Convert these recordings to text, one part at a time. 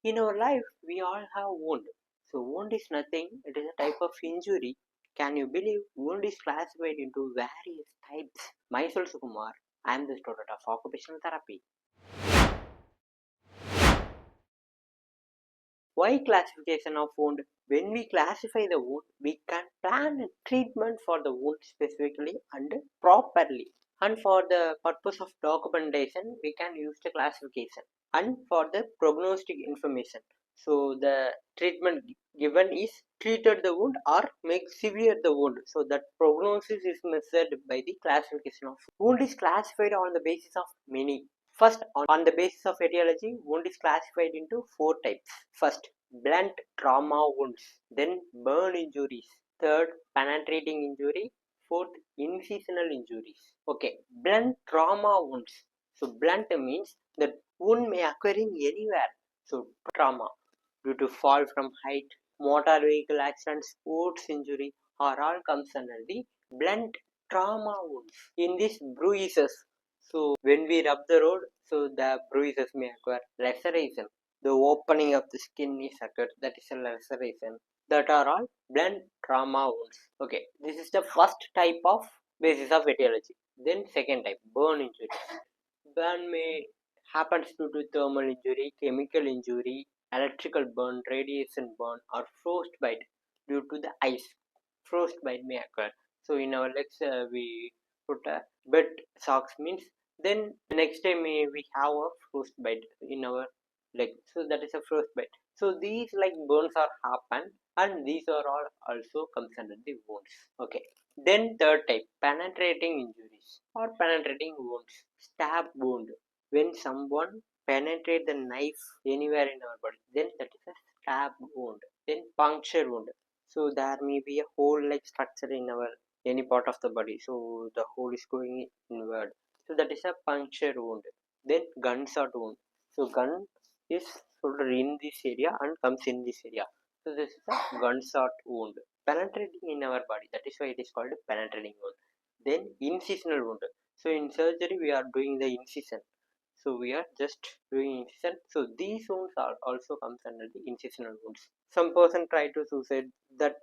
In our life, we all have wound. So wound is nothing, it is a type of injury. Can you believe wound is classified into various types? Myself Sukumar, I am the student of occupational therapy. Why classification of wound? When we classify the wound, we can plan a treatment for the wound specifically and properly. And for the purpose of documentation, we can use the classification. And for the prognostic information. So the treatment given is treated the wound or make severe the wound. So that prognosis is measured by the classification of wound is classified on the basis of many. First, on the basis of etiology, wound is classified into 4 types. First, blunt trauma wounds. Then, burn injuries. Third, penetrating injury. Fourth, incisional injuries. Okay, blunt trauma wounds. So, blunt means the wound may occur in anywhere. So, trauma due to fall from height, motor vehicle accident, sports injury are all comes under the blunt trauma wounds. In these bruises, so when we rub the road, so the bruises may occur. Laceration, the opening of the skin is occurred, that is a laceration. That are all blunt trauma wounds. Okay, this is the first type of basis of etiology. Then second type, burn injury. Burn may happens due to thermal injury, chemical injury, electrical burn, radiation burn, or frostbite due to the ice. Frostbite may occur. So in our legs, we put a bed socks means then next time we have a frostbite in our leg. So that is a frostbite. So these like burns are happen and these are all also comes under the wounds. Okay. Then third type, penetrating injuries or penetrating wounds. Stab wound. When someone penetrate the knife anywhere in our body, then that is a stab wound. Then puncture wound. So there may be a hole like structure in our any part of the body. So the hole is going inward. So that is a puncture wound. Then gunshot wound. So gun is shoulder in this area and comes in this area. So this is a gunshot wound. Penetrating in our body. That is why it is called penetrating wound. Then incisional wound. So in surgery we are doing the incision. So we are just doing incision. So these wounds are also comes under the incisional wounds. Some person try to suicide. That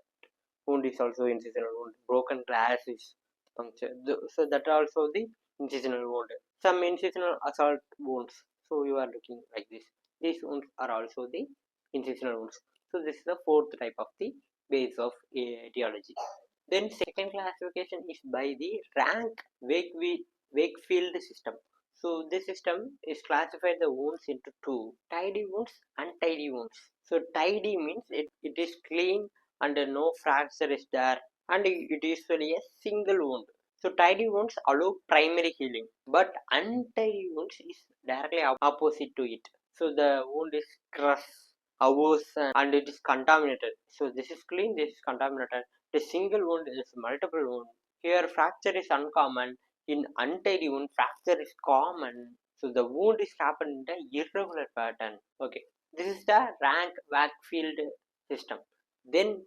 wound is also incisional wound. Broken glass is puncture. So that also the incisional wound. Some incisional assault wounds. So you are looking like this. These wounds are also the incisional wounds. So this is the fourth type of the base of etiology. Then second classification is by the rank Wakefield system. So this system is classified the wounds into two, tidy wounds and untidy wounds. So tidy means it is clean and no fracture is there and it is usually a single wound. So tidy wounds allow primary healing, but untidy wounds is directly opposite to it. So the wound is crushed, avulsion, and it is contaminated. So this is clean, this is contaminated. The single wound is multiple wound. Here fracture is uncommon. In untidy wound, fracture is common. So the wound is happened in an irregular pattern. Okay, this is the rank Wakefield system. Then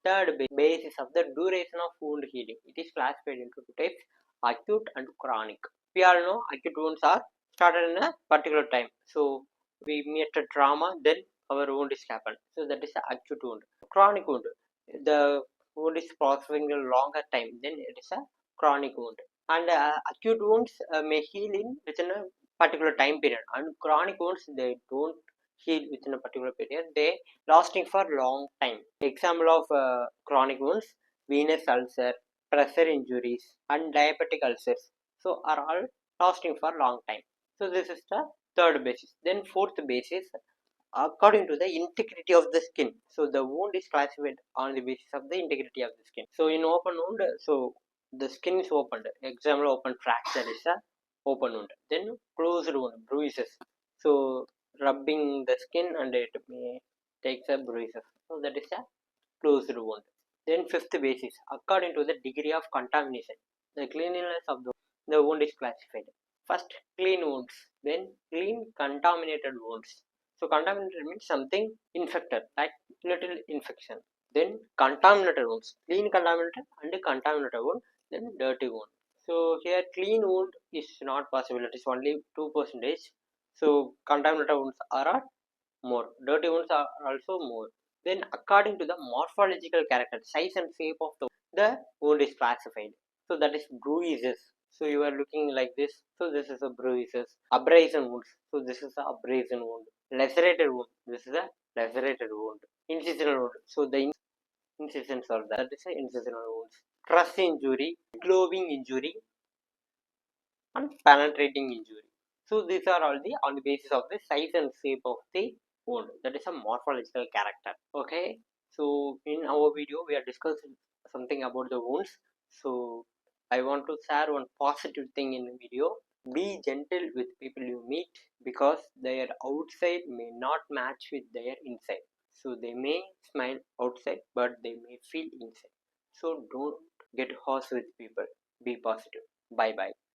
third basis of the duration of wound healing. It is classified into two types, acute and chronic. We all know acute wounds are started in a particular time. So we meet a trauma, then our wound is happened. So that is the acute wound. Chronic wound. The wound is processing a longer time, then it is a chronic wound. And acute wounds may heal in within a particular time period, and chronic wounds they don't heal within a particular period. They lasting for long time. Example of chronic wounds: venous ulcer, pressure injuries, and diabetic ulcers. So are all lasting for long time. So this is the third basis. Then fourth basis, according to the integrity of the skin. So the wound is classified on the basis of the integrity of the skin. So in open wound, so the skin is opened. Example, open fracture is a open wound. Then closed wound, bruises. So rubbing the skin and it may takes a bruises. So that is a closed wound. Then fifth basis, according to the degree of contamination, the cleanliness of the wound is classified. First, clean wounds, then clean contaminated wounds. So contaminated means something infected, like little infection. Then contaminated wounds, clean contaminated and contaminated wound, then dirty wound. So here clean wound is not possible, it is only 2%. So contaminated wounds are at more. Dirty wounds are also more. Then according to the morphological character, size and shape of the wound is classified. So that is bruises. So you are looking like this. So this is a bruises. Abrasion wounds. So this is a abrasion wound. Lacerated wound. This is a lacerated wound. Incisional wound. So the incisions are that is a incisional wounds. Truss injury, glowing injury, and penetrating injury. So these are all the on the basis of the size and shape of the wound. That is a morphological character. Okay. So in our video we are discussing something about the wounds. So I want to share one positive thing in the video. Be gentle with people you meet because their outside may not match with their inside. So they may smile outside but they may feel inside. So don't get harsh with people. Be positive. Bye bye.